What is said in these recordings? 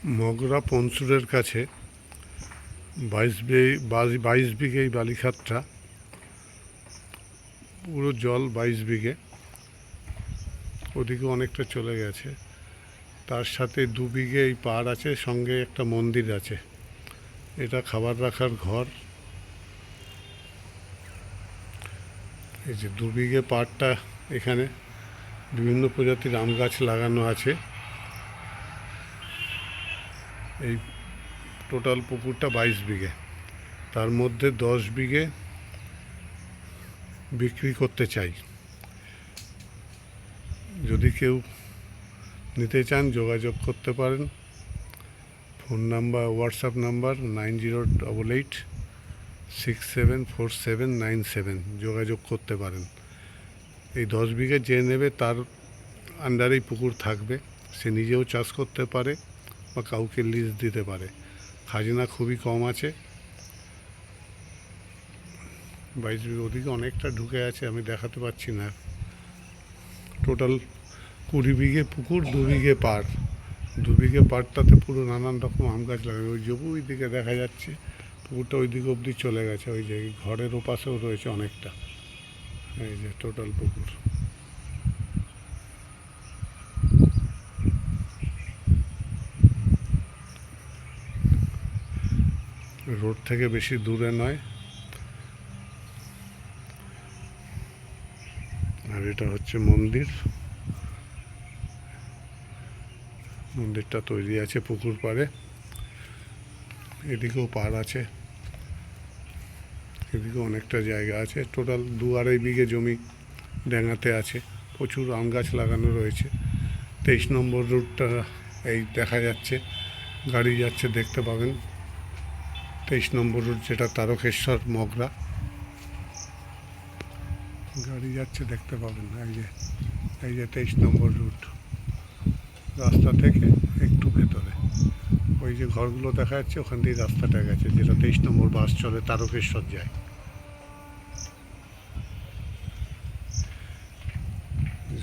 মগরা পনসুরের কাছে 22 বিঘে এই বালিখাতটা, পুরো জল 22 বিঘে, ওদিকে অনেকটা চলে গেছে। তার সাথে 2 বিঘে এই পাড় আছে, সঙ্গে একটা মন্দির আছে। এটা খাবার রাখার ঘর। এই যে 2 বিঘে পাড়টা, এখানে বিভিন্ন প্রজাতির আম গাছ লাগানো আছে। এই টোটাল পুকুরটা 22 বিঘে, তার মধ্যে 10 বিঘে বিক্রি করতে চাই। যদি কেউ নিতে চান যোগাযোগ করতে পারেন। ফোন নাম্বার, হোয়াটসঅ্যাপ নাম্বার 9088674797, যোগাযোগ করতে পারেন। এই 10 বিঘে যে নেবে তার আন্ডারেই পুকুর থাকবে, সে নিজেও চাষ করতে পারে বা কাউকে লিজ দিতে পারে। খাজনা খুবই কম আছে। 22 বিঘে, ওদিকে অনেকটা ঢুকে আছে, আমি দেখাতে পাচ্ছি না। টোটাল 20 বিঘে পুকুর, 2 বিঘে পাড়। 2 বিঘে পাড়টাতে পুরো নানান রকম আম গাছ লাগানো। ওই যে ওই দিকে দেখা যাচ্ছে পুকুরটা ওই দিকে অবধি চলে গেছে। ওই যে ঘরের ওপাশেও রয়েছে অনেকটা। এই যে টোটাল পুকুর। রোড থেকে বেশি দূরে নয়। আর এটা হচ্ছে মন্দির। মন্দিরটা তৈরি আছে পুকুর পাড়ে। এদিকেও পাড় আছে, এদিকে অনেকটা জায়গা আছে। টোটাল 2-2.5 বিঘে জমি ড্যাঙাতে আছে। প্রচুর আম গাছ লাগানো রয়েছে। 23 নম্বর রুটটা এই দেখা যাচ্ছে, গাড়ি যাচ্ছে, দেখতে পাবেন। 23 নম্বর রুট, যেটা তারকেশ্বর মগরা, গাড়ি যাচ্ছে, দেখতে পাবেন। এই যে 23 নম্বর রুট, রাস্তা থেকে একটু ভেতরে ওই যে ঘরগুলো দেখা যাচ্ছে, ওখান দিয়ে রাস্তাটা গেছে, যেটা 23 নম্বর বাস চলে, তারকেশ্বর যায়।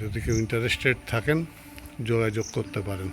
যদি কেউ ইন্টারেস্টেড থাকেন যোগাযোগ করতে পারেন।